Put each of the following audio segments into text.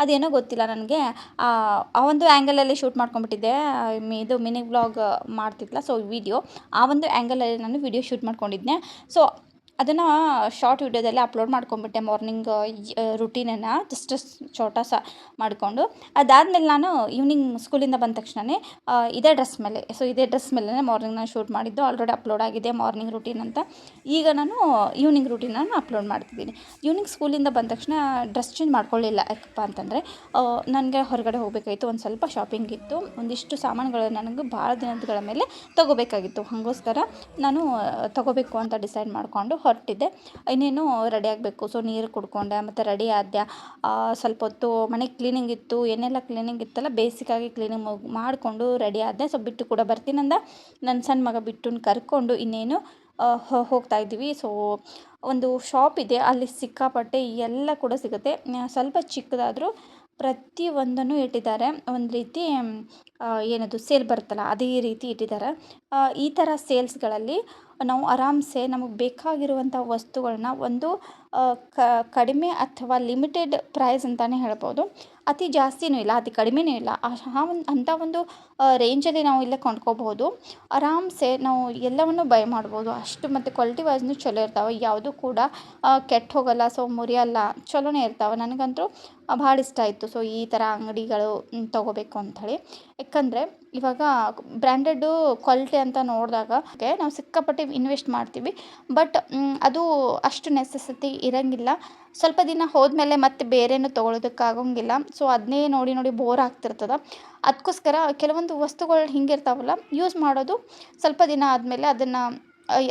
ಅದೇನೋ ಗೊತ್ತಿಲ್ಲ ನನಗೆ ಆ ಒಂದು ಆ್ಯಂಗಲಲ್ಲಿ ಶೂಟ್ ಮಾಡ್ಕೊಂಡ್ಬಿಟ್ಟಿದ್ದೆ. ಇದು ಮಿನಿ ವ್ಲಾಗ್ ಮಾಡ್ತಿದ್ಲ, ಸೊ ವಿಡಿಯೋ ಆ ಒಂದು ಆ್ಯಂಗಲಲ್ಲಿ ನಾನು ವಿಡಿಯೋ ಶೂಟ್ ಮಾಡ್ಕೊಂಡಿದ್ದೆ. ಸೊ ಅದನ್ನು ಶಾರ್ಟ್ ವಿಡಿಯೋದಲ್ಲಿ ಅಪ್ಲೋಡ್ ಮಾಡ್ಕೊಂಡ್ಬಿಟ್ಟೆ, ಮಾರ್ನಿಂಗ್ ರುಟೀನನ್ನು ಜಸ್ಟ್ ಛೋಟಾ ಸ ಮಾಡಿಕೊಂಡು. ಅದಾದಮೇಲೆ ನಾನು ಈವ್ನಿಂಗ್ ಸ್ಕೂಲಿಂದ ಬಂದ ತಕ್ಷಣವೇ ಇದೇ ಡ್ರೆಸ್ ಮೇಲೆ ಮಾರ್ನಿಂಗ್ ನಾನು ಶೂಟ್ ಮಾಡಿದ್ದು ಆಲ್ರೆಡಿ ಅಪ್ಲೋಡ್ ಆಗಿದೆ, ಮಾರ್ನಿಂಗ್ ರುಟೀನ್ ಅಂತ. ಈಗ ನಾನು ಈವ್ನಿಂಗ್ ರುಟೀನನ್ನು ಅಪ್ಲೋಡ್ ಮಾಡ್ತಿದ್ದೀನಿ. ಈವ್ನಿಂಗ್ ಸ್ಕೂಲಿಂದ ಬಂದ ತಕ್ಷಣ ಡ್ರೆಸ್ ಚೇಂಜ್ ಮಾಡ್ಕೊಳ್ಳಿಲ್ಲ. ಯಾಕಪ್ಪ ಅಂತಂದರೆ ನನಗೆ ಹೊರಗಡೆ ಹೋಗಬೇಕಾಗಿತ್ತು, ಒಂದು ಸ್ವಲ್ಪ ಶಾಪಿಂಗ್ ಇತ್ತು, ಒಂದಿಷ್ಟು ಸಾಮಾನುಗಳು ನನಗೆ ಭಾಳ ದಿನಗಳ ಮೇಲೆ ತೊಗೋಬೇಕಾಗಿತ್ತು. ಹಾಗೋಸ್ಕರ ನಾನು ತೊಗೋಬೇಕು ಅಂತ ಡಿಸೈಡ್ ಮಾಡಿಕೊಂಡು ಹೊರಟಿದ್ದೆ. ಇನ್ನೇನು ರೆಡಿ ಆಗಬೇಕು. ಸೊ ನೀರು ಕುಡ್ಕೊಂಡೆ, ಮತ್ತು ರೆಡಿ ಆದೆ. ಸ್ವಲ್ಪ ಹೊತ್ತು ಮನೆ ಕ್ಲೀನಿಂಗ್ ಇತ್ತು, ಏನೆಲ್ಲ ಕ್ಲೀನಿಂಗ್ ಇತ್ತಲ್ಲ ಬೇಸಿಕ್ಕಾಗಿ ಕ್ಲೀನಿಂಗ್ ಮಾಡಿಕೊಂಡು ರೆಡಿ ಆದೆ. ಸೊ ಬಿಟ್ಟು ಕೂಡ ಬರ್ತೀನಂದ ನನ್ನ ಸಣ್ಣ ಮಗ ಬಿಟ್ಟುನ ಕರ್ಕೊಂಡು ಇನ್ನೇನು ಹೋಗ್ತಾ ಇದ್ದೀವಿ. ಸೊ ಒಂದು ಶಾಪ್ ಇದೆ, ಅಲ್ಲಿ ಸಿಕ್ಕಾಪಟ್ಟೆ ಎಲ್ಲ ಕೂಡ ಸಿಗುತ್ತೆ. ಸ್ವಲ್ಪ ಚಿಕ್ಕದಾದರೂ ಪ್ರತಿಯೊಂದನ್ನು ಇಟ್ಟಿದ್ದಾರೆ. ಒಂದು ರೀತಿ ಏನದು ಸೇಲ್ ಬರುತ್ತಲ್ಲ ಅದೇ ರೀತಿ ಇಟ್ಟಿದ್ದಾರೆ. ಈ ಥರ ಸೇಲ್ಸ್ಗಳಲ್ಲಿ ನಾವು ಆರಾಮ್ಸೆ ನಮಗೆ ಬೇಕಾಗಿರುವಂಥ ವಸ್ತುಗಳನ್ನ ಒಂದು ಕಡಿಮೆ ಅಥವಾ ಲಿಮಿಟೆಡ್ ಪ್ರೈಸ್ ಅಂತಲೇ ಹೇಳ್ಬೋದು. ಅತಿ ಜಾಸ್ತಿನೂ ಇಲ್ಲ, ಅತಿ ಕಡಿಮೆನೂ ಇಲ್ಲ, ಅಂಥ ಒಂದು ರೇಂಜಲ್ಲಿ ನಾವು ಇಲ್ಲೇ ಕೊಂಡ್ಕೋಬಹುದು. ಆರಾಮ್ಸೆ ನಾವು ಎಲ್ಲವನ್ನು ಬೈ ಮಾಡ್ಬೋದು ಅಷ್ಟು. ಮತ್ತು ಕ್ವಾಲಿಟಿ ವೈಸ್ನು ಚಲೋ ಇರ್ತಾವೆ, ಯಾವುದೂ ಕೂಡ ಕೆಟ್ಟು ಹೋಗಲ್ಲ, ಸೊ ಮುರಿಯಲ್ಲ, ಚಲೋನೇ ಇರ್ತಾವೆ. ನನಗಂತೂ ಭಾಳ ಇಷ್ಟ ಆಯಿತು. ಸೊ ಈ ಥರ ಅಂಗಡಿಗಳು ತೊಗೋಬೇಕು ಅಂಥೇಳಿ. ಯಾಕಂದರೆ ಇವಾಗ ಬ್ರ್ಯಾಂಡೆಡ್ಡು ಕ್ವಾಲಿಟಿ ಅಂತ ನೋಡಿದಾಗ ನಾವು ಸಿಕ್ಕಾಪಟ್ಟೆ ಇನ್ವೆಸ್ಟ್ ಮಾಡ್ತೀವಿ, ಬಟ್ ಅದು ಅಷ್ಟು ನೆಸೆಸಿಟಿ ಇರೋಂಗಿಲ್ಲ. ಸ್ವಲ್ಪ ದಿನ ಹೋದ್ಮೇಲೆ ಮತ್ತೆ ಬೇರೆನೂ ತೊಗೊಳೋದಕ್ಕಾಗೋಂಗಿಲ್ಲ. ಸೊ ಅದನ್ನೇ ನೋಡಿ ನೋಡಿ ಬೋರ್ ಆಗ್ತಿರ್ತದೆ. ಅದಕ್ಕೋಸ್ಕರ ಕೆಲವೊಂದು ವಸ್ತುಗಳು ಹಿಂಗಿರ್ತಾವಲ್ಲ, ಯೂಸ್ ಮಾಡೋದು ಸ್ವಲ್ಪ ದಿನ ಆದಮೇಲೆ ಅದನ್ನು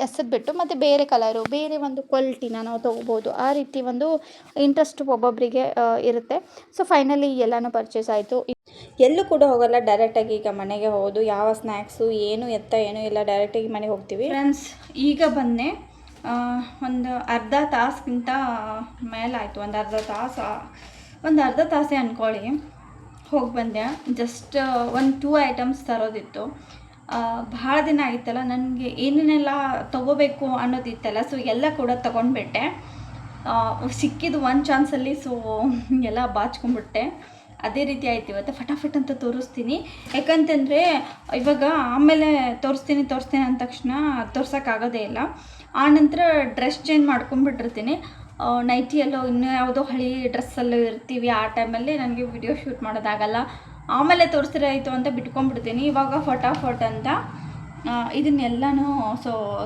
ಎಸೆದ್ಬಿಟ್ಟು ಮತ್ತು ಬೇರೆ ಕಲರು, ಬೇರೆ ಒಂದು ಕ್ವಾಲಿಟಿನ ನಾವು ತೊಗೋಬೋದು. ಆ ರೀತಿ ಒಂದು ಇಂಟ್ರೆಸ್ಟ್ ಒಬ್ಬೊಬ್ಬರಿಗೆ ಇರುತ್ತೆ. ಸೊ ಫೈನಲಿ ಎಲ್ಲನೂ ಪರ್ಚೇಸ್ ಆಯಿತು. ಎಲ್ಲೂ ಕೂಡ ಹೋಗಲ್ಲ, ಡೈರೆಕ್ಟಾಗಿ ಈಗ ಮನೆಗೆ ಹೋಗೋದು. ಯಾವ ಸ್ನ್ಯಾಕ್ಸು ಏನೂ ಏನೂ ಇಲ್ಲ, ಡೈರೆಕ್ಟಾಗಿ ಮನೆಗೆ ಹೋಗ್ತೀವಿ. ಫ್ರೆಂಡ್ಸ್, ಈಗ ಬಂದೆ. ಒಂದು ಅರ್ಧ ತಾಸಿಗಿಂತ ಮೇಲಾಯಿತು, ಒಂದು ಅರ್ಧ ತಾಸೇ ಅಂದ್ಕೊಳ್ಳಿ. ಹೋಗಿ ಬಂದೆ. ಜಸ್ಟ್ 1-2 ಐಟಮ್ಸ್ ತರೋದಿತ್ತು. ಭಾಳ ದಿನ ಆಗಿತ್ತಲ್ಲ, ನನಗೆ ಏನೇನೆಲ್ಲ ತೊಗೋಬೇಕು ಅನ್ನೋದಿತ್ತಲ್ಲ, ಸೊ ಎಲ್ಲ ಕೂಡ ತೊಗೊಂಡ್ಬಿಟ್ಟೆ. ಸಿಕ್ಕಿದ್ದು ಒಂದು ಚಾನ್ಸಲ್ಲಿ, ಸೊ ಎಲ್ಲ ಬಾಚ್ಕೊಂಡ್ಬಿಟ್ಟೆ. ಅದೇ ರೀತಿ ಆಯ್ತು ಇವತ್ತು. ಫಟಾಫಟ್ ಅಂತ ತೋರಿಸ್ತೀನಿ. ಯಾಕಂತಂದರೆ ಇವಾಗ ಆಮೇಲೆ ತೋರಿಸ್ತೀನಿ ಅಂದ ತಕ್ಷಣ ತೋರ್ಸೋಕ್ಕಾಗೋದೇ ಇಲ್ಲ. ಆನಂತರ ಡ್ರೆಸ್ ಚೇಂಜ್ ಮಾಡ್ಕೊಂಡ್ಬಿಟ್ಟಿರ್ತೀನಿ. ನೈಟಿಯಲ್ಲೋ ಇನ್ನೂ ಯಾವುದೋ ಹಳೆ ಡ್ರೆಸ್ಸಲ್ಲೂ ಇರ್ತೀವಿ. ಆ ಟೈಮಲ್ಲಿ ನನಗೆ ವಿಡಿಯೋ ಶೂಟ್ ಮಾಡೋದಾಗಲ್ಲ. ಆಮೇಲೆ ತೋರಿಸಿರಾಯಿತು ಅಂತ ಬಿಟ್ಕೊಂಡ್ಬಿಡ್ತೀನಿ. ಇವಾಗ ಫಟಾಫಟ್ ಅಂತ ಇದನ್ನೆಲ್ಲನೂ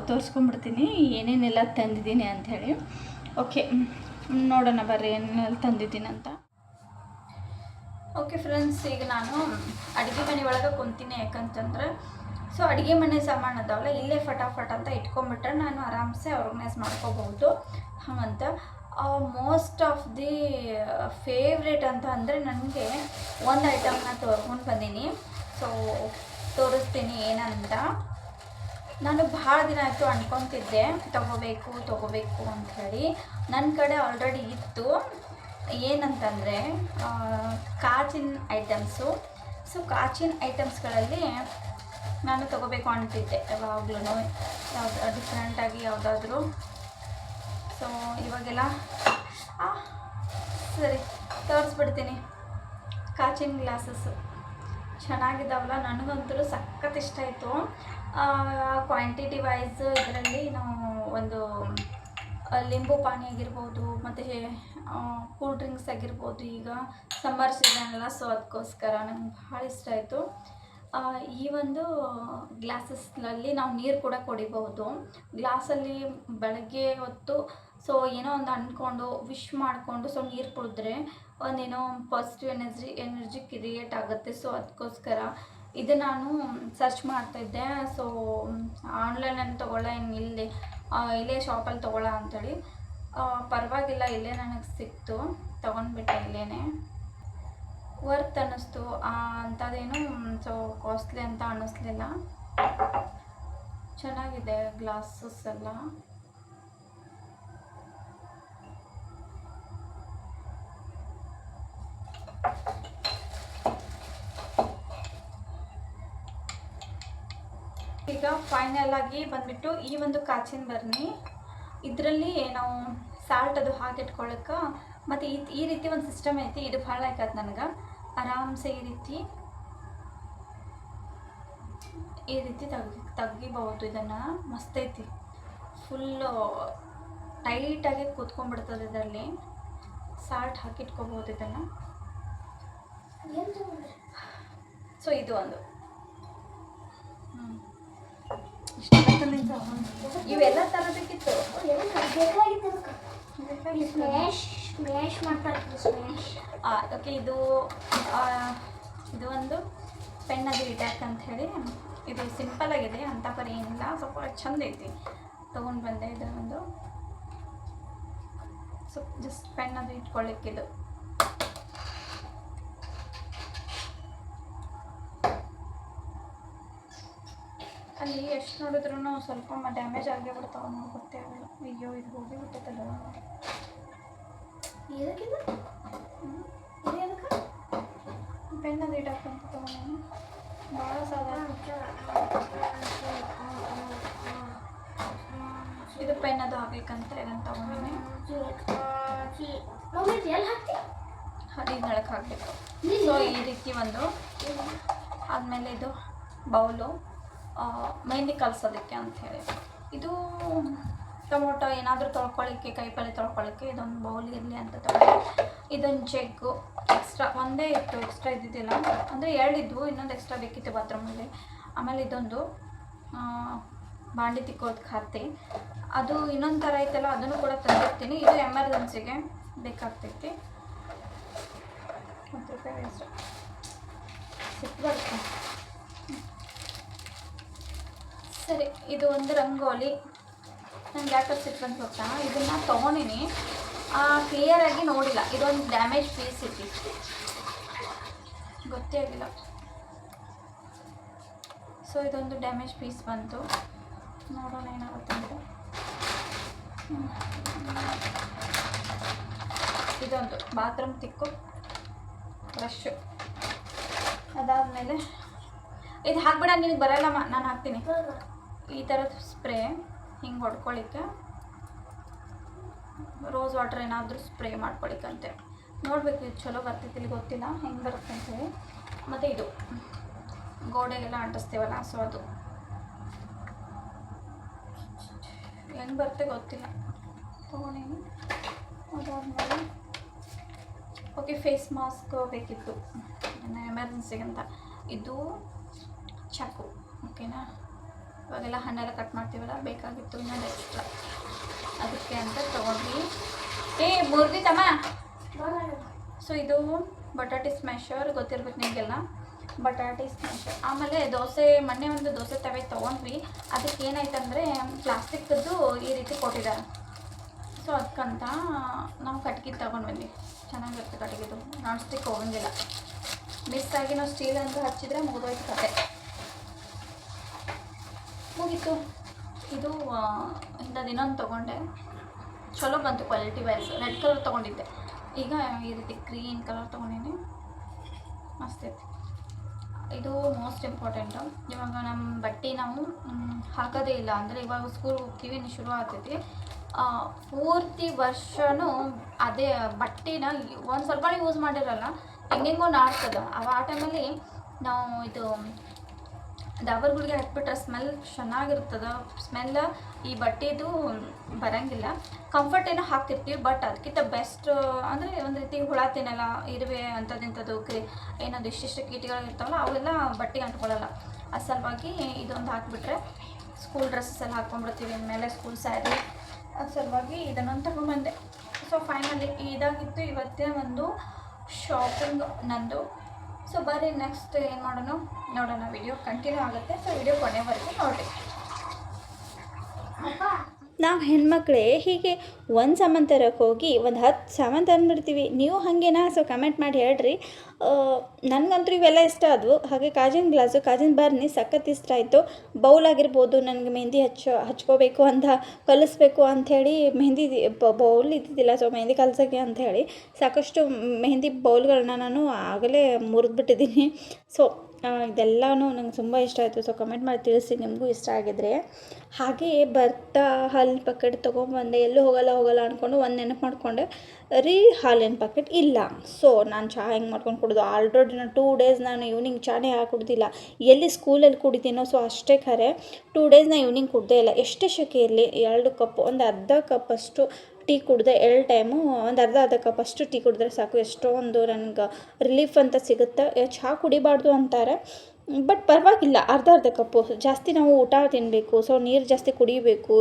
ತೋರಿಸ್ಕೊಂಡ್ಬಿಡ್ತೀನಿ, ಏನೇನೆಲ್ಲ ತಂದಿದ್ದೀನಿ ಅಂಥೇಳಿ. ಓಕೆ, ನೋಡೋಣ ಬರ್ರಿ ಏನೇನೆಲ್ಲ ತಂದಿದ್ದೀನಿ ಅಂತ. ಓಕೆ ಫ್ರೆಂಡ್ಸ್, ಈಗ ನಾನು ಅಡುಗೆ ಮನೆ ಒಳಗೆ ಕುಂತೀನಿ. ಯಾಕಂತಂದ್ರೆ ಸೊ ಅಡುಗೆ ಮನೆ ಸಾಮಾನು ಅದಾವಲ್ಲ, ಇಲ್ಲೇ ಫಟಾಫಟ್ ಅಂತ ಇಟ್ಕೊಂಡ್ಬಿಟ್ರೆ ನಾನು ಆರಾಮ್ಸೆ ಆರ್ಗನೈಸ್ ಮಾಡ್ಕೋಬಹುದು. ಹಾಗಂತ ಮೋಸ್ಟ್ ಆಫ್ ದಿ ಫೇವ್ರೇಟ್ ಅಂತ ಅಂದರೆ ನನಗೆ ಒಂದು ಐಟಮ್ನ ತೊಗೊಂಡು ಬಂದೀನಿ. ಸೊ ತೋರಿಸ್ತೀನಿ ಏನಂತ. ನಾನು ಭಾಳ ದಿನ ಆಯಿತು ಅಂದ್ಕೊತಿದ್ದೆ ತೊಗೋಬೇಕು ಅಂಥೇಳಿ. ನನ್ನ ಕಡೆ ಆಲ್ರೆಡಿ ಇತ್ತು. ಏನಂತಂದರೆ ಕಾಚಿನ ಐಟಮ್ಸು. ಸೊ ಕಾಚಿನ ಐಟಮ್ಸ್ಗಳಲ್ಲಿ ನಾನು ತೊಗೋಬೇಕು ಅಂತಿದ್ದೆ ಯಾವಾಗ್ಲೂ, ಯಾವ್ದು ಡಿಫ್ರೆಂಟಾಗಿ ಯಾವುದಾದ್ರೂ. ಸೊ ಇವಾಗೆಲ್ಲ ಸರಿ ತೋರಿಸ್ಬಿಡ್ತೀನಿ. ಕಾಚಿನ ಗ್ಲಾಸಸ್ಸು ಚೆನ್ನಾಗಿದ್ದಾವಲ್ಲ, ನನಗಂತೂ ಸಖತ್ ಇಷ್ಟ ಆಯಿತು. ಕ್ವಾಂಟಿಟಿ ವೈಸ್ ಇದರಲ್ಲಿ ನಾವು ಒಂದು ಲಿಂಬು ಪಾನಿ ಆಗಿರ್ಬೋದು, ಮತ್ತು ಕೂಲ್ ಡ್ರಿಂಕ್ಸ್ ಆಗಿರ್ಬೋದು. ಈಗ ಸಮ್ಮರ್ ಸೀಸನ್ ಅಲ್ಲ, ಸೊ ಅದಕ್ಕೋಸ್ಕರ ನಂಗೆ ಭಾಳ ಇಷ್ಟ ಆಯಿತು. ಈ ಒಂದು ಗ್ಲಾಸಸ್ನಲ್ಲಿ ನಾವು ನೀರು ಕೂಡ ಕುಡಿಬಹುದು. ಗ್ಲಾಸಲ್ಲಿ ಬೆಳಗ್ಗೆ ಹೊತ್ತು ಸೊ ಏನೋ ಒಂದು ಅಂದ್ಕೊಂಡು ವಿಶ್ ಮಾಡಿಕೊಂಡು ಸೊ ನೀರು ಕುಡಿದ್ರೆ ಒಂದೇನೋ ಪಾಸಿಟಿವ್ ಎನರ್ಜಿ ಕ್ರಿಯೇಟ್ ಆಗುತ್ತೆ. ಸೊ ಅದಕ್ಕೋಸ್ಕರ ಇದು ನಾನು ಸರ್ಚ್ ಮಾಡ್ತಾಯಿದ್ದೆ. ಸೊ ಆನ್ಲೈನಲ್ಲಿ ತೊಗೊಳ್ಳ ಇಲ್ಲೇ ಶಾಪಲ್ಲಿ ತೊಗೊಳ್ಳ ಅಂಥೇಳಿ. ಪರವಾಗಿಲ್ಲ, ಇಲ್ಲೇ ನನಗೆ ಸಿಕ್ತು, ತೊಗೊಂಡ್ಬಿಟ್ಟೆ. ಇಲ್ಲೇ ವರ್ತ್ ಅನ್ನಿಸ್ತು. ಅಂಥದ್ದೇನು ಸೊ ಕಾಸ್ಟ್ಲಿ ಅಂತ ಅನ್ನಿಸ್ಲಿಲ್ಲ. ಚೆನ್ನಾಗಿದೆ ಗ್ಲಾಸಸ್ ಎಲ್ಲ. ಈಗ ಫೈನಲ್ ಆಗಿ ಬಂದ್ಬಿಟ್ಟು ಈ ಒಂದು ಕಾಚಿನ ಬರ್ನಿ. ಇದರಲ್ಲಿ ನಾವು ಸಾಲ್ಟ್ ಅದು ಹಾಕಿಟ್ಕೊಳ್ಳೋಕೆ ಮತ್ತು ಈ ರೀತಿ ಒಂದು ಸಿಸ್ಟಮ್ ಐತಿ, ಇದು ಭಾಳ ಆಯ್ತು ನನಗೆ. ಆರಾಮ್ಸೆ ಈ ರೀತಿ ತೆಗಿಬಹುದು ಇದನ್ನು. ಮಸ್ತ್ ಐತಿ, ಫುಲ್ಲು ಟೈಟಾಗಿ ಕೂತ್ಕೊಂಡ್ಬಿಡ್ತದೆ. ಇದರಲ್ಲಿ ಸಾಲ್ಟ್ ಹಾಕಿಟ್ಕೋಬೋದು ಇದನ್ನು. ಸೊ ಇದು ಒಂದು ಇವೆಲ್ಲ ತರೋದಕ್ಕಿತ್ತು. ಓಕೆ, ಇದು ಒಂದು ಪೆನ್ ಅದು ಇಟ್ಯಾಕ್ ಅಂತ ಹೇಳಿ, ಇದು ಸಿಂಪಲ್ ಆಗಿದೆ, ಅಂತ ಪರಿ ಏನಿಲ್ಲ, ಸ್ವಲ್ಪ ಚಂದ ಐತಿ. ತೊಗೊಂಡು ಬಂದೆ ಇದನ್ನೊಂದು. ಸ್ವಲ್ಪ ಜಸ್ಟ್ ಪೆನ್ ಅದು ಇಟ್ಕೊಳ್ಳಿಕ್ಕಿದು. ಅಲ್ಲಿ ಎಷ್ಟು ನೋಡಿದ್ರೂ ಸ್ವಲ್ಪ ಡ್ಯಾಮೇಜ್ ಆಗೇ ಬಿಡ್ತಾವೆ, ಗೊತ್ತೇ ಆಗಲ್ಲ. ಅಯ್ಯೋ, ಇದು ಹೋಗಿ ಬಿಟ್ಟೈತಲ್ಲ. ಪೆನ್ ಅದು ಇಟ್ಟಾಕಂತ ತಗೊಂಡು ಭಾಳ ಸಾಧಾರಣ. ಇದು ಪೆನ್ ಅದು ಹಾಕ್ಲಿಕ್ಕಂತ ಇದನ್ನು ತಗೊಂಡಿನಿ. ಹರಿದೊಳಗೆ ಹಾಕಬೇಕು. ಸೊ ಈ ರೀತಿ ಒಂದು. ಆದಮೇಲೆ ಇದು ಬೌಲು, ಮೆಹಂದಿ ಕಲಸೋದಕ್ಕೆ ಅಂಥೇಳಿ. ಇದು ಟೊಮೊಟೊ ಏನಾದರೂ ತೊಳ್ಕೊಳ್ಳಿಕ್ಕೆ, ಕೈಪಲ್ಲೆ ತೊಳ್ಕೊಳ್ಳಿಕ್ಕೆ ಇದೊಂದು ಬೌಲ್ ಇರಲಿ ಅಂತ ತಗೊಂಡು. ಇದೊಂದು ಜಗ್ಗು ಎಕ್ಸ್ಟ್ರಾ ಒಂದೇ ಇತ್ತು, ಎಕ್ಸ್ಟ್ರಾ ಇದ್ದಿದ್ದಿಲ್ಲ, ಅಂದರೆ 2 ಇದ್ವು, ಇನ್ನೊಂದು ಎಕ್ಸ್ಟ್ರಾ ಬೇಕಿತ್ತು ಬಾತ್ರೂಮಲ್ಲಿ. ಆಮೇಲೆ ಇದೊಂದು ಬಾಂಡೆ ತಿಕ್ಕೋದು ಖಾತೆ, ಅದು ಇನ್ನೊಂದು ಥರ ಐತಲ್ಲ, ಅದನ್ನು ಕೂಡ ತಂದಿರ್ತೀನಿ. ಇದು ಎಮರ್ಜೆನ್ಸಿಗೆ ಬೇಕಾಗ್ತೈತಿ. 10 ರೂಪಾಯಿ ವೇಸ್ಟ್, ಸಿಕ್ಬಾರ್ದು. ಸರಿ, ಇದು ಒಂದು ರಂಗೋಲಿ. ನಂಗೆ ಯಾಕೆ ಸಿಟ್ಟು ಬಂದು ಗೊತ್ತಾ, ಇದನ್ನು ತೊಗೊಂಡಿನಿ, ಕ್ಲಿಯರಾಗಿ ನೋಡಿಲ್ಲ. ಇದೊಂದು ಡ್ಯಾಮೇಜ್ ಪೀಸ್ ಐತಿ, ಗೊತ್ತೇ ಆಗಿಲ್ಲ. ಸೊ ಇದೊಂದು ಡ್ಯಾಮೇಜ್ ಪೀಸ್ ಬಂತು, ನೋಡೋಣ ಏನಾಗುತ್ತೆ ಅಂತ. ಇದೊಂದು ಬಾತ್ರೂಮ್ ತಿಕ್ಕು ಬ್ರಷ್. ಅದಾದಮೇಲೆ ಇದು ಹಾಕ್ಬಿಡ, ನಿನಗೆ ಬರಲ್ಲಮ್ಮ, ನಾನು ಹಾಕ್ತೀನಿ. ಈ ಥರದ ಸ್ಪ್ರೇ ಹಿಂಗೆ ಹೊಡ್ಕೊಳ್ಳಿಕ್ಕೆ, ರೋಸ್ ವಾಟರ್ ಏನಾದರೂ ಸ್ಪ್ರೇ ಮಾಡ್ಕೊಳ್ಳಿಕ್ಕಂತೆ. ನೋಡಬೇಕು, ಇದು ಚಲೋ ಬರ್ತೈತಿ ಇಲ್ಲಿ, ಗೊತ್ತಿಲ್ಲ ಹೆಂಗೆ ಬರುತ್ತೆ ಅಂತೇಳಿ. ಮತ್ತು ಇದು ಗೋಡೆಗೆಲ್ಲ ಅಂಟಿಸ್ತೀವಲ್ಲ, ಸೊ ಅದು ಹೆಂಗೆ ಬರುತ್ತೆ ಗೊತ್ತಿಲ್ಲ, ತೊಗೊಂಡೇನಿ. ಅದಾದಮೇಲೆ ಓಕೆ, ಫೇಸ್ ಮಾಸ್ಕ್ ಬೇಕಿತ್ತು ಎಮರ್ಜೆನ್ಸಿಗಂತ. ಇದು ಚಾಕು, ಓಕೆನಾ. ಇವಾಗೆಲ್ಲ ಹಣ್ಣೆಲ್ಲ ಕಟ್ ಮಾಡ್ತೀವಲ್ಲ, ಬೇಕಾಗಿತ್ತು ಇನ್ನೊಂದು ಎಕ್ಸ್ಟ್ರಾ, ಅದಕ್ಕೆ ಅಂತ ತೊಗೊಂಡ್ವಿ. ಮುರಿದಿತ್ತಮ್ಮ. ಸೊ ಇದು ಬಟಾಟೆ ಸ್ಮ್ಯಾಶರ್, ಗೊತ್ತಿರ್ಬೇಕು ನಿಮಗೆಲ್ಲ, ಬಟಾಟೆ ಸ್ಮ್ಯಾಶರ್. ಆಮೇಲೆ ಮೊನ್ನೆ ಒಂದು ದೋಸೆ ತವೆ ತೊಗೊಂಡ್ವಿ, ಅದಕ್ಕೆ ಏನಾಯ್ತಂದರೆ ಪ್ಲಾಸ್ಟಿಕ್ದು ಈ ರೀತಿ ಕೊಟ್ಟಿದ್ದಾರೆ. ಸೊ ಅದಕ್ಕಂತ ನಾವು ಕಟ್ಗೆ ತೊಗೊಂಡು ಬಂದ್ವಿ. ಚೆನ್ನಾಗಿರುತ್ತೆ ಕಟ್ಗೆದು, ನಾನ್ ಸ್ಟಿಕ್ ಹೋಗಂಗಿಲ್ಲ. ಮಿಸ್ ಆಗಿ ನಾವು ಸ್ಟೀಲ್ ಅಂತ ಹಚ್ಚಿದ್ರೆ ಮುಗಿದೋಯ್ತು ಕತೆ, ಮುಗೀತು. ಇದು ಇಂಥದ್ದು ಇನ್ನೊಂದು ತೊಗೊಂಡೆ, ಚಲೋ ಬಂತು ಕ್ವಾಲಿಟಿ ವೈಸ್. ರೆಡ್ ಕಲರ್ ತೊಗೊಂಡಿದ್ದೆ, ಈಗ ಈ ರೀತಿ ಗ್ರೀನ್ ಕಲರ್ ತೊಗೊಂಡಿನಿ, ಮಸ್ತ್ ಐತಿ. ಇದು ಮೋಸ್ಟ್ ಇಂಪಾರ್ಟೆಂಟು. ಇವಾಗ ನಮ್ಮ ಬಟ್ಟೆ ನಾವು ಹಾಕೋದೇ ಇಲ್ಲ ಅಂದರೆ, ಇವಾಗ ಸ್ಕೂಲ್ ಹೋಗ್ತೀವಿ, ಇನ್ನು ಶುರು ಆಗ್ತೈತಿ. ಪೂರ್ತಿ ವರ್ಷವೂ ಅದೇ ಬಟ್ಟೆನ ಒಂದು ಸ್ವಲ್ಪ ಯೂಸ್ ಮಾಡಿರಲ್ಲ, ಹೆಂಗೆಂಗೋ ನಾಡ್ತದೆ. ಆ ಟೈಮಲ್ಲಿ ನಾವು ಇದು ಡಾಬರ್ಗಳಿಗೆ ಹಾಕ್ಬಿಟ್ರೆ ಸ್ಮೆಲ್ ಚೆನ್ನಾಗಿರ್ತದೆ. ಸ್ಮೆಲ್ ಈ ಬಟ್ಟೆದು ಬರೋಂಗಿಲ್ಲ. ಕಂಫರ್ಟ್ ಏನೋ ಹಾಕ್ತಿರ್ತೀವಿ, ಬಟ್ ಅದಕ್ಕಿಂತ ಬೆಸ್ಟ್ ಅಂದರೆ ಒಂದು ರೀತಿ ಹುಳ ತಿನ್ನಲ್ಲ, ಇರುವೆ ಅಂಥದ್ದು ಏನದು ಇಷ್ಟಿಷ್ಟು ಕೀಟಗಳು ಇರ್ತಾವಲ್ಲ, ಅವೆಲ್ಲ ಬಟ್ಟೆಗೆ ಅಂಟ್ಕೊಳ್ಳಲ್ಲ. ಅದು ಸಲುವಾಗಿ ಇದೊಂದು ಹಾಕಿಬಿಟ್ರೆ ಸ್ಕೂಲ್ ಡ್ರೆಸ್ಸಸ್ ಎಲ್ಲ ಹಾಕ್ಕೊಂಡ್ಬಿಡ್ತೀವಿ, ಮೇಲೆ ಸ್ಕೂಲ್ ಸ್ಯಾರಿ. ಅದು ಸಲುವಾಗಿ ಇದನ್ನೊಂದು ತಗೊಂಡ್ಬಂದೆ. ಸೊ ಫೈನಲಿ ಇದಾಗಿತ್ತು ಇವತ್ತಿನ ಒಂದು ಶಾಪಿಂಗ್ ನಂದು. ಸೊ ಬರ್ರಿ ನೆಕ್ಸ್ಟ್ ಏನು ಮಾಡೋಣ ನೋಡೋಣ, ವಿಡಿಯೋ ಕಂಟಿನ್ಯೂ ಆಗುತ್ತೆ. ಸೊ ವಿಡಿಯೋ ಕೊನೆವರೆಗೂ ನೋಡಿ. ನಾವು ಹೆಣ್ಮಕ್ಳೇ ಹೀಗೆ ಒಂದು ಸಾಮಾನು ತರಕ್ಕೆ ಹೋಗಿ ಒಂದು 10 ಸಾಮಾನು ತಂದುಬಿಡ್ತೀವಿ. ನೀವು ಹಾಗೇನಾ? ಸೊ ಕಮೆಂಟ್ ಮಾಡಿ ಹೇಳ್ರಿ. ನನಗಂತೂ ಇವೆಲ್ಲ ಇಷ್ಟ ಆದವು. ಹಾಗೆ ಕಾಜಿನ ಗ್ಲಾಸು, ಕಾಜಿನ ಬರ್ನಿ ಸಖತ್ ಇಷ್ಟ ಆಯಿತು. ಬೌಲ್ ಆಗಿರ್ಬೋದು, ನನಗೆ ಮೆಹಂದಿ ಹಚ್ಕೋಬೇಕು ಅಂತ ಕಲಿಸ್ಬೇಕು ಅಂಥೇಳಿ ಮೆಹಂದಿ ಬೌಲ್ ಇದ್ದಿದ್ದಿಲ್ಲ. ಸೊ ಮೆಹಂದಿ ಕಲ್ಸೋಕ್ಕೆ ಅಂಥೇಳಿ ಸಾಕಷ್ಟು ಮೆಹಂದಿ ಬೌಲ್ಗಳನ್ನ ನಾನು ಆಗಲೇ ಮುರಿದ್ಬಿಟ್ಟಿದ್ದೀನಿ. ಸೊ ಇದೆಲ್ಲನೂ ನಂಗೆ ತುಂಬ ಇಷ್ಟ ಆಯಿತು. ಸೊ ಕಮೆಂಟ್ ಮಾಡಿ ತಿಳಿಸಿ ನಿಮಗೂ ಇಷ್ಟ ಆಗಿದ್ರೆ. ಹಾಗೆಯೇ ಬರ್ತಾ ಹಾಲಿನ ಪ್ಯಾಕೆಟ್ ತೊಗೊಂಬಂದೆ. ಎಲ್ಲೂ ಹೋಗಲ್ಲ ಅಂದ್ಕೊಂಡು ಒಂದು ನೆನಪು ಮಾಡಿಕೊಂಡೆ, ಹಾಲಿನ ಪ್ಯಾಕೆಟ್ ಇಲ್ಲ. ಸೊ ನಾನು ಚಹಾ ಹೆಂಗೆ ಮಾಡ್ಕೊಂಡು ಕುಡಿದು ಆಲ್ರೆಡಿ ನಾನು 2 ಡೇಸ್ ನಾನು ಈವ್ನಿಂಗ್ ಚಾನೇ ಕುಡ್ದಿಲ್ಲ. ಎಲ್ಲಿ ಸ್ಕೂಲಲ್ಲಿ ಕುಡಿತೀನೋ ಸೊ ಅಷ್ಟೇ ಖರೆ. 2 ಡೇಸ್ ನಾನು ಈವ್ನಿಂಗ್ ಕುಡ್ದೇ ಇಲ್ಲ. ಎಷ್ಟೇ ಶೆಕೆ ಇರಲಿ 2 ಕಪ್, ಒಂದು ಅರ್ಧ ಕಪ್ಪಷ್ಟು ಟೀ ಕುಡಿದೆ. 2 ಟೈಮು ಒಂದು ಅರ್ಧ ಕಪ್ಪಷ್ಟು ಟೀ ಕುಡಿದ್ರೆ ಸಾಕು. ಎಷ್ಟೊಂದು ನನಗೆ ರಿಲೀಫ್ ಅಂತ ಸಿಗುತ್ತೆ. ಚಹಾ ಕುಡಿಬಾರ್ದು ಅಂತಾರೆ, ಬಟ್ ಪರವಾಗಿಲ್ಲ. ಅರ್ಧ ಕಪ್ಪು ಜಾಸ್ತಿ ನಾವು ಊಟ ತಿನ್ನಬೇಕು. ಸೊ ನೀರು ಜಾಸ್ತಿ ಕುಡಿಬೇಕು.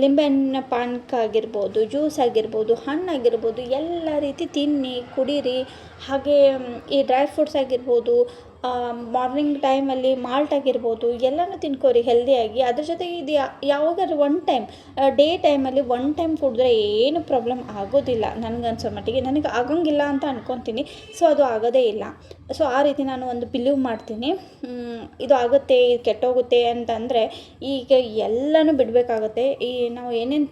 ಲಿಂಬೆಹಣ್ಣಿನ ಪಾನಕ ಆಗಿರ್ಬೋದು, ಜ್ಯೂಸ್ ಆಗಿರ್ಬೋದು, ಹಣ್ಣಾಗಿರ್ಬೋದು, ಎಲ್ಲ ರೀತಿ ತಿನ್ನಿ ಕುಡೀರಿ. ಹಾಗೆ ಈ ಡ್ರೈ ಫ್ರೂಟ್ಸ್ ಆಗಿರ್ಬೋದು, ಮಾರ್ನಿಂಗ್ ಟೈಮಲ್ಲಿ ಮಾಲ್ಟ್ ಆಗಿರ್ಬೋದು, ಎಲ್ಲನೂ ತಿನ್ಕೋರಿ ಹೆಲ್ದಿಯಾಗಿ. ಅದ್ರ ಜೊತೆಗೆ ಇದು ಯಾವಾಗಾದ್ರೂ ಒನ್ ಟೈಮ್ ಡೇ ಟೈಮಲ್ಲಿ 1 ಟೈಮ್ ಕುಡಿದ್ರೆ ಏನು ಪ್ರಾಬ್ಲಮ್ ಆಗೋದಿಲ್ಲ ನನಗನ್ಸೋ ಮಟ್ಟಿಗೆ. ನನಗೆ ಆಗೋಂಗಿಲ್ಲ ಅಂತ ಅನ್ಕೊತೀನಿ. ಸೊ ಅದು ಆಗೋದೇ ಇಲ್ಲ. ಸೊ ಆ ರೀತಿ ನಾನು ಒಂದು ಬಿಲೀವ್ ಮಾಡ್ತೀನಿ. ಇದು ಆಗುತ್ತೆ, ಇದು ಕೆಟ್ಟೋಗುತ್ತೆ ಅಂತಂದರೆ ಈಗ ಎಲ್ಲನೂ ಬಿಡಬೇಕಾಗುತ್ತೆ. ಈ ನಾವು ಏನೇನು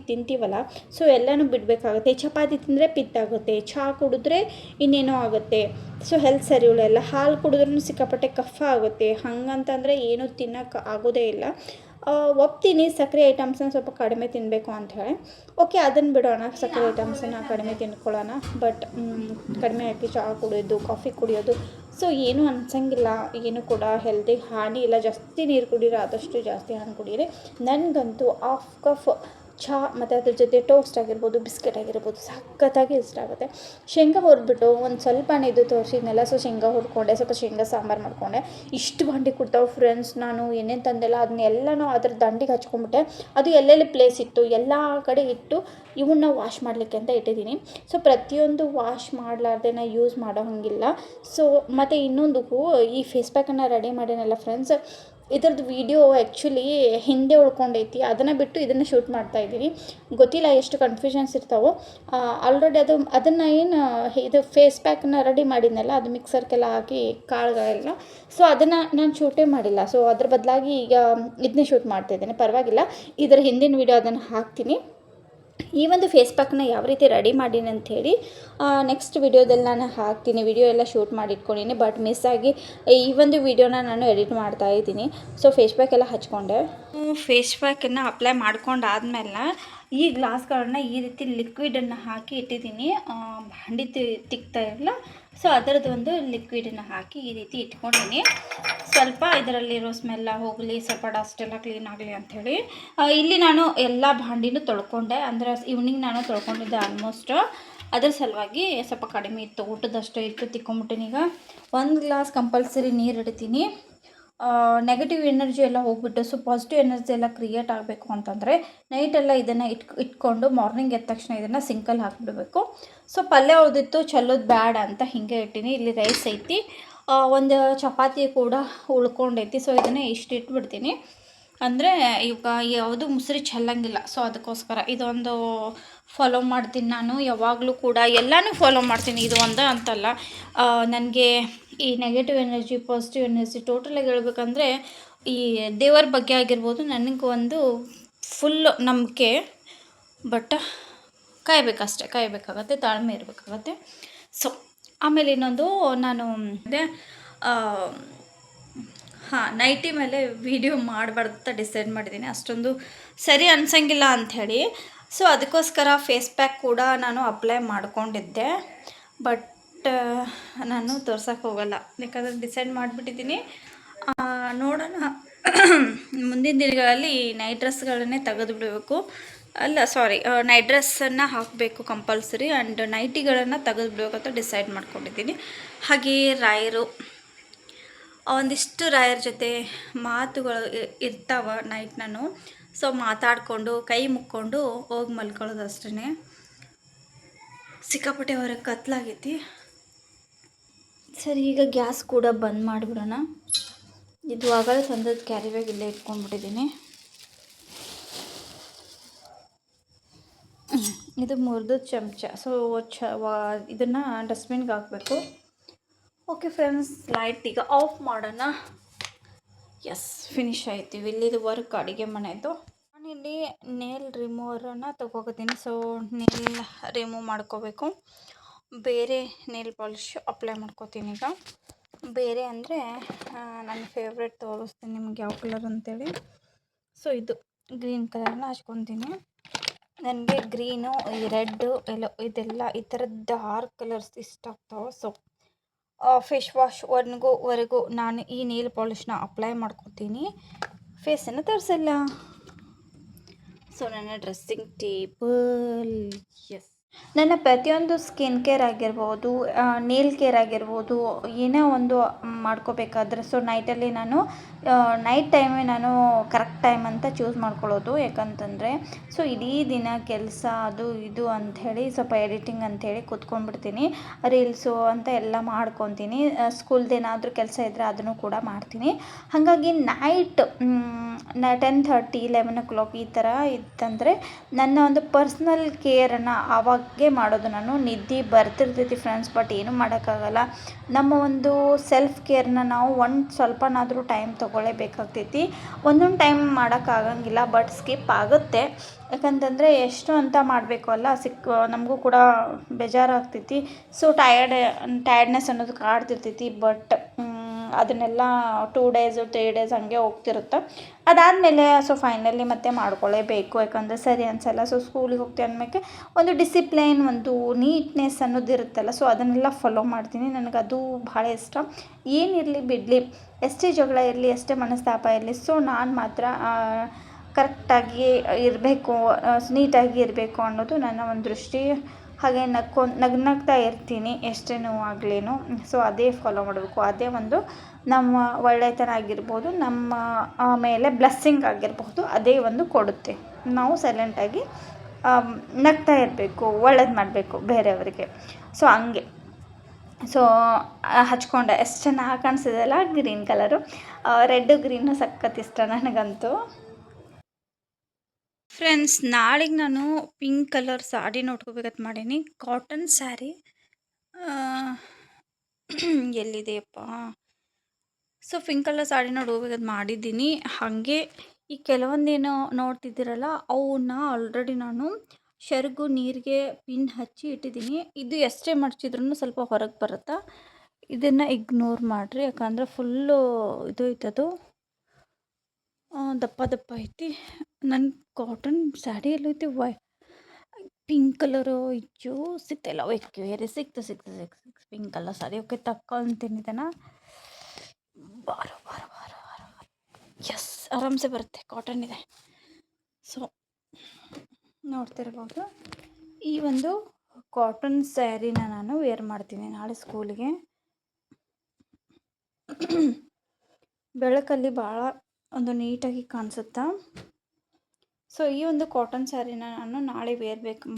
ತಿಂತೀವಲ್ಲ, ಸೊ ಎಲ್ಲನೂ ಬಿಡಬೇಕಾಗುತ್ತೆ. ಚಪಾತಿ ತಿಂದರೆ ಪಿತ್ತಾಗುತ್ತೆ, ಚಹಾ ಕುಡಿದ್ರೆ ಇನ್ನೇನೋ ಆಗುತ್ತೆ. ಸೊ ಹೆಲ್ತ್ ಸರಿ ಉಳಿಯಲ್ಲ. ಹಾಲು ಕುಡಿದ್ರೂ ಸಿಕ್ಕಾಪಟ್ಟೆ ಕಫ ಆಗುತ್ತೆ. ಹಾಗಂತಂದರೆ ಏನೂ ತಿನ್ನೋಕ್ಕೆ ಆಗೋದೇ ಇಲ್ಲ. ಒಪ್ತೀನಿ ಸಕ್ಕರೆ ಐಟಮ್ಸನ್ನ ಸ್ವಲ್ಪ ಕಡಿಮೆ ತಿನ್ನಬೇಕು ಅಂಥೇಳಿ. ಓಕೆ, ಅದನ್ನು ಬಿಡೋಣ, ಸಕ್ಕರೆ ಐಟಮ್ಸನ್ನು ಕಡಿಮೆ ತಿನ್ಕೊಳ್ಳೋಣ. ಬಟ್ ಕಡಿಮೆ ಹಾಕಿ ಚಹಾ ಕುಡಿಯೋದು, ಕಾಫಿ ಕುಡಿಯೋದು ಸೊ ಏನೂ ಅನ್ಸಂಗಿಲ್ಲ. ಏನು ಕೂಡ ಹೆಲ್ತಿಗೆ ಹಾನಿ ಇಲ್ಲ. ಜಾಸ್ತಿ ನೀರು ಕುಡೀರಿ, ಆದಷ್ಟು ಜಾಸ್ತಿ ಹಣ್ಣು ಕುಡೀರಿ. ನನಗಂತೂ 1/2 ಕಪ್ ಚಹಾ ಮತ್ತು ಅದ್ರ ಜೊತೆ ಟೋಸ್ಟ್ ಆಗಿರ್ಬೋದು, ಬಿಸ್ಕೆಟ್ ಆಗಿರ್ಬೋದು ಸಖತ್ತಾಗಿ ಇಷ್ಟ ಆಗುತ್ತೆ. ಶೇಂಗಾ ಹುರಿದ್ಬಿಟ್ಟು ಒಂದು ಸ್ವಲ್ಪ ಇದು ತೋರಿಸಿದ್ನಲ್ಲ, ಸೊ ಶೇಂಗಾ ಹುರ್ಕೊಂಡೆ, ಸ್ವಲ್ಪ ಶೇಂಗಾ ಸಾಂಬಾರು ಮಾಡಿಕೊಂಡೆ. ಇಷ್ಟು ಬಾಂಡೆ ಕೊಡ್ತಾವೆ ಫ್ರೆಂಡ್ಸ್. ನಾನು ಏನೇನು ತಂದೆಲ್ಲ ಅದನ್ನೆಲ್ಲನೂ ಅದ್ರ ದಂಡಿಗೆ ಹಚ್ಕೊಂಡ್ಬಿಟ್ಟೆ. ಅದು ಎಲ್ಲೆಲ್ಲಿ ಪ್ಲೇಸ್ ಇತ್ತು ಎಲ್ಲ ಕಡೆ ಇಟ್ಟು ಇವನ್ನ ವಾಶ್ ಮಾಡಲಿಕ್ಕೆ ಅಂತ ಇಟ್ಟಿದ್ದೀನಿ. ಸೊ ಪ್ರತಿಯೊಂದು ವಾಶ್ ಮಾಡಲಾರ್ದೆ ನಾ ಯೂಸ್ ಮಾಡೋ ಹಾಗಿಲ್ಲ. ಸೊ ಮತ್ತು ಇನ್ನೊಂದು ಈ ಫೇಸ್ ಪ್ಯಾಕನ್ನು ರೆಡಿ ಮಾಡಿನಲ್ಲ ಫ್ರೆಂಡ್ಸ್, ಇದ್ರದ್ದು ವೀಡಿಯೋ ಆ್ಯಕ್ಚುಲಿ ಹಿಂದೆ ಉಳ್ಕೊಂಡೈತಿ. ಅದನ್ನು ಬಿಟ್ಟು ಇದನ್ನು ಶೂಟ್ ಮಾಡ್ತಾಯಿದ್ದೀನಿ. ಗೊತ್ತಿಲ್ಲ ಎಷ್ಟು ಕನ್ಫ್ಯೂಷನ್ಸ್ ಇರ್ತಾವೋ. ಆಲ್ರೆಡಿ ಅದನ್ನು ಇದು ಫೇಸ್ ಪ್ಯಾಕನ್ನ ರೆಡಿ ಮಾಡಿದ್ನಲ್ಲ, ಅದು ಮಿಕ್ಸರ್ಗೆಲ್ಲ ಹಾಕಿ ಕಾಳುಗಳೆಲ್ಲ, ಸೊ ಅದನ್ನು ನಾನು ಶೂಟೇ ಮಾಡಿಲ್ಲ. ಸೊ ಅದ್ರ ಬದಲಾಗಿ ಈಗ ಇದನ್ನೇ ಶೂಟ್ ಮಾಡ್ತಾಯಿದ್ದೇನೆ. ಪರವಾಗಿಲ್ಲ, ಇದರ ಹಿಂದಿನ ವೀಡಿಯೋ ಅದನ್ನು ಹಾಕ್ತೀನಿ. ಈ ಒಂದು ಫೇಸ್ ಪ್ಯಾಕ್ನ ಯಾವ ರೀತಿ ರೆಡಿ ಮಾಡೀನಿ ಅಂಥೇಳಿ ನೆಕ್ಸ್ಟ್ ವಿಡಿಯೋದಲ್ಲಿ ನಾನು ಹಾಕ್ತೀನಿ. ವಿಡಿಯೋ ಎಲ್ಲ ಶೂಟ್ ಮಾಡಿ ಇಟ್ಕೊಂಡಿನಿ, ಬಟ್ ಮಿಸ್ ಆಗಿ ಈ ಒಂದು ವಿಡಿಯೋನ ನಾನು ಎಡಿಟ್ ಮಾಡ್ತಾಯಿದ್ದೀನಿ. ಸೊ ಫೇಸ್ ಪ್ಯಾಕ್ ಎಲ್ಲ ಹಚ್ಕೊಂಡೆ. ಫೇಸ್ ಪ್ಯಾಕನ್ನು ಅಪ್ಲೈ ಮಾಡ್ಕೊಂಡಾದ್ಮೇಲೆ ಈ ಗ್ಲಾಸ್ಗಳನ್ನ ಈ ರೀತಿ ಲಿಕ್ವಿಡನ್ನು ಹಾಕಿ ಇಟ್ಟಿದ್ದೀನಿ. ಭಾಂಡಿ ತಿಕ್ತಾ ಇರಲ್ಲ, ಸೊ ಅದರದ್ದು ಒಂದು ಲಿಕ್ವಿಡನ್ನು ಹಾಕಿ ಈ ರೀತಿ ಇಟ್ಕೊಂಡಿನಿ. ಸ್ವಲ್ಪ ಇದರಲ್ಲಿರೋ ಸ್ಮೆಲ್ಲ ಹೋಗಲಿ, ಸ್ವಲ್ಪ ಡಸ್ಟ್ ಎಲ್ಲ ಕ್ಲೀನ್ ಆಗಲಿ ಅಂಥೇಳಿ. ಇಲ್ಲಿ ನಾನು ಎಲ್ಲ ಭಾಂಡಿನೂ ತೊಳ್ಕೊಂಡೆ. ಅಂದರೆ ಈವ್ನಿಂಗ್ ನಾನು ತೊಳ್ಕೊಂಡಿದ್ದೆ ಆಲ್ಮೋಸ್ಟ್. ಅದ್ರ ಸಲುವಾಗಿ ಸ್ವಲ್ಪ ಕಡಿಮೆ ಇತ್ತು, ಊಟದಷ್ಟು ಇತ್ತು, ತಿಕ್ಕೊಂಬಿಟ್ಟಿನಿ. ಈಗ 1 ಗ್ಲಾಸ್ ಕಂಪಲ್ಸರಿ ನೀರು ಇಡ್ತೀನಿ. ನೆಗೆಟಿವ್ ಎನರ್ಜಿ ಎಲ್ಲ ಹೋಗ್ಬಿಟ್ಟು ಸೊ ಪಾಸಿಟಿವ್ ಎನರ್ಜಿ ಎಲ್ಲ ಕ್ರಿಯೇಟ್ ಆಗಬೇಕು ಅಂತಂದರೆ ನೈಟೆಲ್ಲ ಇದನ್ನು ಇಟ್ಕೊಂಡು ಮಾರ್ನಿಂಗ್ ಎದ್ದ ತಕ್ಷಣ ಇದನ್ನು ಸಿಂಕಲ್ಲಿ ಹಾಕಿಬಿಡಬೇಕು. ಸೊ ಪಲ್ಯ ಉಳಿದಿತ್ತು, ಚೆಲ್ಲೋದು ಬೇಡ ಅಂತ ಹೀಗೆ ಇಟ್ಟಿನಿ. ಇಲ್ಲಿ ರೈಸ್ ಐತಿ, ಒಂದು ಚಪಾತಿ ಕೂಡ ಉಳ್ಕೊಂಡೈತಿ. ಸೊ ಇದನ್ನು ಇಷ್ಟು ಇಟ್ಬಿಡ್ತೀನಿ. ಅಂದರೆ ಈಗ ಯಾವುದು ಮುಸ್ರಿ ಚೆಲ್ಲಂಗಿಲ್ಲ. ಸೊ ಅದಕ್ಕೋಸ್ಕರ ಇದೊಂದು ಫಾಲೋ ಮಾಡ್ತೀನಿ ನಾನು ಯಾವಾಗಲೂ ಕೂಡ. ಎಲ್ಲನೂ ಫಾಲೋ ಮಾಡ್ತೀನಿ, ಇದು ಒಂದೇ ಅಂತಲ್ಲ. ನನಗೆ ಈ ನೆಗೆಟಿವ್ ಎನರ್ಜಿ, ಪಾಸಿಟಿವ್ ಎನರ್ಜಿ ಟೋಟಲಾಗಿ ಹೇಳ್ಬೇಕಂದ್ರೆ ಈ ದೇವರ ಬಗ್ಗೆ ಆಗಿರ್ಬೋದು, ನನಗೆ ಒಂದು ಫುಲ್ ನಂಬಿಕೆ. ಬಟ್ ಕಾಯಬೇಕಾಗತ್ತೆ, ತಾಳ್ಮೆ ಇರಬೇಕಾಗತ್ತೆ. ಸೊ ಆಮೇಲೆ ಇನ್ನೊಂದು ನಾನು ಅದೇ ನೈಟಿ ಮೇಲೆ ವಿಡಿಯೋ ಮಾಡಬಾರ್ದು ಅಂತ ಡಿಸೈಡ್ ಮಾಡಿದ್ದೀನಿ. ಅಷ್ಟೊಂದು ಸರಿ ಅನ್ಸಂಗಿಲ್ಲ ಅಂಥೇಳಿ. ಸೊ ಅದಕ್ಕೋಸ್ಕರ ಫೇಸ್ ಪ್ಯಾಕ್ ಕೂಡ ನಾನು ಅಪ್ಲೈ ಮಾಡ್ಕೊಂಡಿದ್ದೆ, ಬಟ್ ನಾನು ತೋರ್ಸೋಕ್ಕೆ ಹೋಗಲ್ಲ. ಯಾಕಂದರೆ ಡಿಸೈಡ್ ಮಾಡಿಬಿಟ್ಟಿದ್ದೀನಿ. ನೋಡೋಣ, ಮುಂದಿನ ದಿನಗಳಲ್ಲಿ ನೈಟ್ ಡ್ರೆಸ್ಗಳನ್ನೇ ತೆಗೆದುಬಿಡಬೇಕು. ನೈಟ್ ಡ್ರೆಸ್ಸನ್ನು ಹಾಕಬೇಕು ಕಂಪಲ್ಸರಿ. ಆ್ಯಂಡ್ ನೈಟಿಗಳನ್ನು ತೆಗೆದುಬಿಡ್ಬೇಕು ಅಂತ ಡಿಸೈಡ್ ಮಾಡ್ಕೊಂಡಿದ್ದೀನಿ. ಹಾಗೆಯೇ ಒಂದಿಷ್ಟು ರಾಯರ ಜೊತೆ ಮಾತುಗಳು ಇರ್ತಾವೆ ನೈಟ್. ನಾನು ಸೊ ಮಾತಾಡಿಕೊಂಡು ಕೈ ಮುಕ್ಕೊಂಡು ಹೋಗಿ ಮಲ್ಕೊಳ್ಳೋದು ಅಷ್ಟೇ. ಸಿಕ್ಕಾಪಟ್ಟೆ ಹೊರಗೆ ಕತ್ಲಾಗೈತಿ. ಸರಿ, ಈಗ ಗ್ಯಾಸ್ ಕೂಡ ಬಂದ್ ಮಾಡಿಬಿಡೋಣ. ಇದು ಆಗಲೇ ತಂದದ್ದು ಕ್ಯಾರಿ ಬ್ಯಾಗ್ ಇಲ್ಲೇ ಇಟ್ಕೊಂಡ್ಬಿಟ್ಟಿದ್ದೀನಿ. ಇದು ಮುರಿದ ಚಮಚ. ಸೊ ಇದನ್ನು ಡಸ್ಟ್ಬಿನ್ಗೆ ಹಾಕಬೇಕು. ಓಕೆ ಫ್ರೆಂಡ್ಸ್, ಲೈಟ್ ಈಗ ಆಫ್ ಮಾಡೋಣ. ಎಸ್, ಫಿನಿಶ್ ಆಯ್ತು. ಇಲ್ಲಿದು ವರ್ಕ್ ಅಡುಗೆ ಮನೆಯದು. ನಾನಿಲ್ಲಿ ನೇಲ್ ರಿಮೂವರನ್ನು ತೊಗೋತೀನಿ. ಸೊ ನೇಲ್ ರಿಮೂವ್ ಮಾಡ್ಕೋಬೇಕು. ಬೇರೆ ನೇಲ್ ಪಾಲಿಶ್ ಅಪ್ಲೈ ಮಾಡ್ಕೋತೀನಿ ಈಗ. ಬೇರೆ ಅಂದರೆ ನನ್ನ ಫೇವ್ರೆಟ್ ತೋರಿಸ್ತೀನಿ ನಿಮ್ಗೆ ಯಾವ ಕಲರ್ ಅಂತೇಳಿ. ಸೊ ಇದು ಗ್ರೀನ್ ಕಲರ್ನ ಹಚ್ಕೊತೀನಿ. ನನಗೆ ಗ್ರೀನು, ಈ ರೆಡ್ಡು ಎಲ್ಲೋ ಇದೆಲ್ಲ ಈ ಥರ ಡಾರ್ಕ್ ಕಲರ್ಸ್ ಇಷ್ಟ ಆಗ್ತಾವೆ. ಸೊ ಫೇಸ್ ವಾಶ್ವರೆಗೂ ನಾನು ಈ ನೇಲ್ ಪಾಲಿಷ್ನ ಅಪ್ಲೈ ಮಾಡ್ಕೊತೀನಿ, ಫೇಸನ್ನು ತೋರಿಸಲ್ಲ. ಸೊ ನನ್ನ ಡ್ರೆಸ್ಸಿಂಗ್ ಟೇಬಲ್, ಎಸ್, ನನ್ನ ಪ್ರತಿಯೊಂದು ಸ್ಕಿನ್ ಕೇರ್ ಆಗಿರ್ಬೋದು, ನೇಲ್ ಕೇರ್ ಆಗಿರ್ಬೋದು, ಏನೇ ಒಂದು ಮಾಡ್ಕೋಬೇಕಾದ್ರೆ ಸೊ ನೈಟಲ್ಲಿ ನಾನು ನೈಟ್ ಟೈಮೇ ನಾನು ಕರೆಕ್ಟ್ ಟೈಮ್ ಅಂತ ಚೂಸ್ ಮಾಡ್ಕೊಳ್ಳೋದು. ಯಾಕಂತಂದರೆ ಸೊ ಇಡೀ ದಿನ ಕೆಲಸ ಅದು ಇದು ಅಂಥೇಳಿ ಸ್ವಲ್ಪ ಎಡಿಟಿಂಗ್ ಅಂಥೇಳಿ ಕೂತ್ಕೊಂಡ್ಬಿಡ್ತೀನಿ, ರೀಲ್ಸು ಅಂತ ಎಲ್ಲ ಮಾಡ್ಕೊತೀನಿ. ಸ್ಕೂಲ್ದೇನಾದರೂ ಕೆಲಸ ಇದ್ದರೆ ಅದನ್ನು ಕೂಡ ಮಾಡ್ತೀನಿ. ಹಾಗಾಗಿ ನೈಟ್ 10:30 11 ಈ ಥರ ಇತ್ತಂದರೆ ನನ್ನ ಒಂದು ಪರ್ಸ್ನಲ್ ಕೇರನ್ನು ಆವಾಗೇ ಮಾಡೋದು. ನಾನು ನಿದ್ದೆ ಬರ್ತಿರ್ತೈತಿ ಫ್ರೆಂಡ್ಸ್, ಬಟ್ ಏನೂ ಮಾಡೋಕ್ಕಾಗಲ್ಲ. ನಮ್ಮ ಒಂದು ಸೆಲ್ಫ್ ಕೇರ್ನ ನಾವು ಸ್ವಲ್ಪನಾದರೂ ಟೈಮ್ ತೊಗೊಳ್ಳೇಬೇಕಾಗ್ತೈತಿ. ಒಂದೊಂದು ಟೈಮ್ ಮಾಡೋಕ್ಕಾಗಂಗಿಲ್ಲ, ಬಟ್ ಸ್ಕಿಪ್ ಆಗುತ್ತೆ. ಯಾಕಂತಂದರೆ ಎಷ್ಟು ಅಂತ ಮಾಡಬೇಕು ಅಲ್ಲ, ನಮಗೂ ಕೂಡ ಬೇಜಾರಾಗ್ತೈತಿ. ಸೊ ಟಯರ್ಡ್ನೆಸ್ ಅನ್ನೋದು ಕಾಡ್ತಿರ್ತೈತಿ. ಬಟ್ ಅದನ್ನೆಲ್ಲ 2 days 3 days ಹಾಗೆ ಹೋಗ್ತಿರುತ್ತೆ. ಅದಾದಮೇಲೆ ಸೊ ಫೈನಲಿ ಮತ್ತೆ ಮಾಡ್ಕೊಳ್ಳೇಬೇಕು, ಯಾಕಂದರೆ ಸರಿ ಅನಿಸಲ್ಲ. ಸೊ ಸ್ಕೂಲಿಗೆ ಹೋಗ್ತೀವಿ ಅಂದಮೇಲೆ ಒಂದು ಡಿಸಿಪ್ಲೈನ್, ಒಂದು ನೀಟ್ನೆಸ್ ಅನ್ನೋದು ಇರುತ್ತಲ್ಲ, ಸೊ ಅದನ್ನೆಲ್ಲ ಫಾಲೋ ಮಾಡ್ತೀನಿ. ನನಗದು ಭಾಳ ಇಷ್ಟ. ಏನಿರಲಿ ಬಿಡಲಿ, ಎಷ್ಟೇ ಜಗಳ ಇರಲಿ, ಎಷ್ಟೇ ಮನಸ್ತಾಪ ಇರಲಿ, ಸೊ ನಾನು ಮಾತ್ರ ಕರೆಕ್ಟಾಗಿ ಇರಬೇಕು, ನೀಟಾಗಿ ಇರಬೇಕು ಅನ್ನೋದು ನನ್ನ ಒಂದು ದೃಷ್ಟಿ. ಹಾಗೆ ನಗ್ನಗ್ತಾ ಇರ್ತೀನಿ ಎಷ್ಟೇ ನೋವಾಗ್ಲೇನು. ಸೊ ಅದೇ ಫಾಲೋ ಮಾಡಬೇಕು. ಅದೇ ಒಂದು ನಮ್ಮ ಒಳ್ಳೆಯತನ ಆಗಿರ್ಬೋದು, ನಮ್ಮ ಮೇಲೆ ಬ್ಲೆಸ್ಸಿಂಗ್ ಆಗಿರಬಹುದು, ಅದೇ ಒಂದು ಕೊಡುತ್ತೆ. ನಾವು ಸೈಲೆಂಟಾಗಿ ನಗ್ತಾ ಇರಬೇಕು, ಒಳ್ಳೇದು ಮಾಡಬೇಕು ಬೇರೆಯವರಿಗೆ. ಸೊ ಹಂಗೆ ಸೊ ಹಚ್ಕೊಂಡೆ ಎಷ್ಟು ಚೆನ್ನಾಗಿ ಕಾಣಿಸಿದೆಲ್ಲ ಗ್ರೀನ್ ಕಲರು. ರೆಡ್ಡು ಗ್ರೀನು ಸಖತ್ ಇಷ್ಟ ನನಗಂತೂ. ಫ್ರೆಂಡ್ಸ್, ನಾಳೆಗೆ ನಾನು ಪಿಂಕ್ ಕಲರ್ ಸಾಡಿ ನೋಡ್ಕೋಬೇಕಂತ ಮಾಡೀನಿ. ಕಾಟನ್ ಸ್ಯಾರಿ ಎಲ್ಲಿದೆಯಪ್ಪ. ಸೊ ಪಿಂಕ್ ಕಲರ್ ಸಾಡಿ ನೋಡ್ಕೋಬೇಕಂತ ಮಾಡಿದ್ದೀನಿ. ಹಾಗೆ ಈ ಕೆಲವೊಂದೇನೋ ನೋಡ್ತಿದ್ದೀರಲ್ಲ, ಅವನ್ನ ಆಲ್ರೆಡಿ ನಾನು ಶೆರಗು ನೀರಿಗೆ ಪಿನ್ ಹಚ್ಚಿ ಇಟ್ಟಿದ್ದೀನಿ. ಇದು ಎಷ್ಟೇ ಮಡ್ಚಿದ್ರೂ ಸ್ವಲ್ಪ ಹೊರಗೆ ಬರುತ್ತೆ. ಇದನ್ನು ಇಗ್ನೋರ್ ಮಾಡಿರಿ, ಯಾಕಂದರೆ ಫುಲ್ಲು ಇದು ಐತದು ದಪ್ಪ ದಪ್ಪ ಐತಿ. ನನ್ನ ಕಾಟನ್ ಸ್ಯಾರಿ ಎಲ್ಲೈತಿ ಪಿಂಕ್ ಕಲರು. ಅಯ್ಯೋ ಸಿಗ್ತಾಯಿಲ್ಲ, ಬೇರೆ ಸಿಕ್ತು ಪಿಂಕ್ ಕಲರ್ ಸ್ಯಾರಿ. ಓಕೆ, ತಕ್ಕೊಂತೀನಿ ಇದನ್ನು. ಬಾರೋ ಎಸ್, ಆರಾಮ್ಸೆ ಬರುತ್ತೆ, ಕಾಟನ್ ಇದೆ. ಸೊ ನೋಡ್ತಿರ್ಬೋದು, ಈ ಒಂದು ಕಾಟನ್ ಸ್ಯಾರಿನ ನಾನು ವೇರ್ ಮಾಡ್ತೀನಿ ನಾಳೆ ಸ್ಕೂಲಿಗೆ. ಬೆಳಕಲ್ಲಿ ಭಾಳ ಒಂದು ನೀಟಾಗಿ ಕಾಣಿಸುತ್ತಾ. ಸೊ ಈ ಒಂದು ಕಾಟನ್ ಸ್ಯಾರಿನ ನಾನು ನಾಳೆ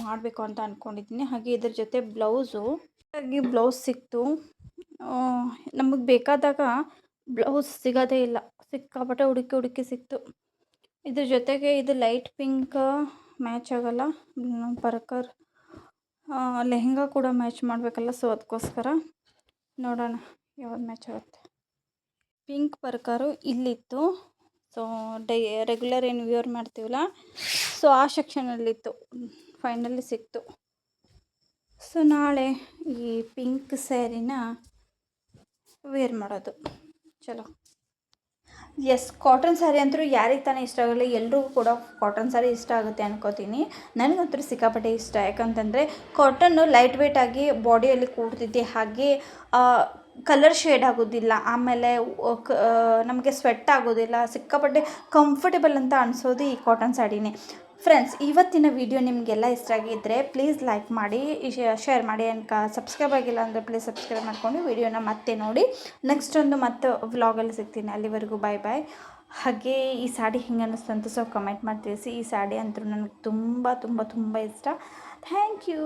ಮಾಡಬೇಕು ಅಂತ ಅಂದ್ಕೊಂಡಿದ್ದೀನಿ. ಹಾಗೆ ಇದ್ರ ಜೊತೆ ಬ್ಲೌಸ್ ಸಿಕ್ತು. ನಮಗೆ ಬೇಕಾದಾಗ ಬ್ಲೌಸ್ ಸಿಗೋದೇ ಇಲ್ಲ, ಸಿಕ್ಕಾಪಟ್ಟೆ ಹುಡುಕಿ ಸಿಕ್ತು. ಇದ್ರ ಜೊತೆಗೆ ಇದು ಲೈಟ್ ಪಿಂಕ್ ಮ್ಯಾಚ್ ಆಗೋಲ್ಲ, ಪರ್ಕರ್ ಲೆಹಂಗಾ ಕೂಡ ಮ್ಯಾಚ್ ಮಾಡಬೇಕಲ್ಲ. ಸೊ ಅದಕ್ಕೋಸ್ಕರ ನೋಡೋಣ ಯಾವ್ದು ಮ್ಯಾಚ್ ಆಗುತ್ತೆ. ಪಿಂಕ್ ಪರ್ಕರು ಇಲ್ಲಿತ್ತು. ಸೊ ರೆಗ್ಯುಲರ್ ಏನು ವೇರ್ ಮಾಡ್ತೀವಲ್ಲ, ಸೊ ಆ ಸೆಕ್ಷನಲ್ಲಿತ್ತು. ಫೈನಲಿ ಸಿಕ್ತು. ಸೊ ನಾಳೆ ಈ ಪಿಂಕ್ ಸ್ಯಾರಿನ ವೇರ್ ಮಾಡೋದು. ಚಲೋ, ಎಸ್, ಕಾಟನ್ ಸ್ಯಾರಿ ಅಂತೂ ಯಾರಿಗೆ ತಾನೇ ಇಷ್ಟ ಆಗಲ್ಲ, ಎಲ್ರಿಗೂ ಕೂಡ ಕಾಟನ್ ಸ್ಯಾರಿ ಇಷ್ಟ ಆಗುತ್ತೆ ಅನ್ಕೋತೀನಿ. ನನಗಂತೂ ಸಿಕ್ಕಾಪಟ್ಟೆ ಇಷ್ಟ. ಯಾಕಂತಂದರೆ ಕಾಟನ್ನು ಲೈಟ್ ವೆಯ್ಟಾಗಿ ಬಾಡಿಯಲ್ಲಿ ಕೂಡ್ತೈತಿ. ಹಾಗೆ ಕಲರ್ ಶೇಡ್ ಆಗೋದಿಲ್ಲ, ಆಮೇಲೆ ನಮಗೆ ಸ್ವೆಟ್ ಆಗೋದಿಲ್ಲ. ಸಿಕ್ಕಾಪಟ್ಟೆ ಕಂಫರ್ಟೇಬಲ್ ಅಂತ ಅನಿಸೋದು ಈ ಕಾಟನ್ ಸ್ಯಾರಿನೇ. ಫ್ರೆಂಡ್ಸ್, ಇವತ್ತಿನ ವಿಡಿಯೋ ನಿಮಗೆಲ್ಲ ಇಷ್ಟ ಆಗಿದ್ದರೆ ಪ್ಲೀಸ್ ಲೈಕ್ ಮಾಡಿ, ಶೇರ್ ಮಾಡಿ. ಸಬ್ಸ್ಕ್ರೈಬ್ ಆಗಿಲ್ಲ ಅಂದರೆ ಪ್ಲೀಸ್ ಸಬ್ಸ್ಕ್ರೈಬ್ ಮಾಡಿಕೊಂಡು ವಿಡಿಯೋನ ಮತ್ತೆ ನೋಡಿ. ನೆಕ್ಸ್ಟ್ ಒಂದು ಮತ್ತೆ ವ್ಲಾಗಲ್ಲಿ ಸಿಗ್ತೀನಿ. ಅಲ್ಲಿವರೆಗೂ ಬಾಯ್. ಹಾಗೆ ಈ ಸಾಡಿ ಹೆಂಗೆ ಅನ್ನಿಸ್ತು ಅಂತ ಸೊ ಕಮೆಂಟ್ ಮಾಡಿ ತಿಳಿಸಿ. ಈ ಸಾಡಿ ಅಂತೂ ನನಗೆ ತುಂಬ ತುಂಬ ತುಂಬ ಇಷ್ಟ. Thank you.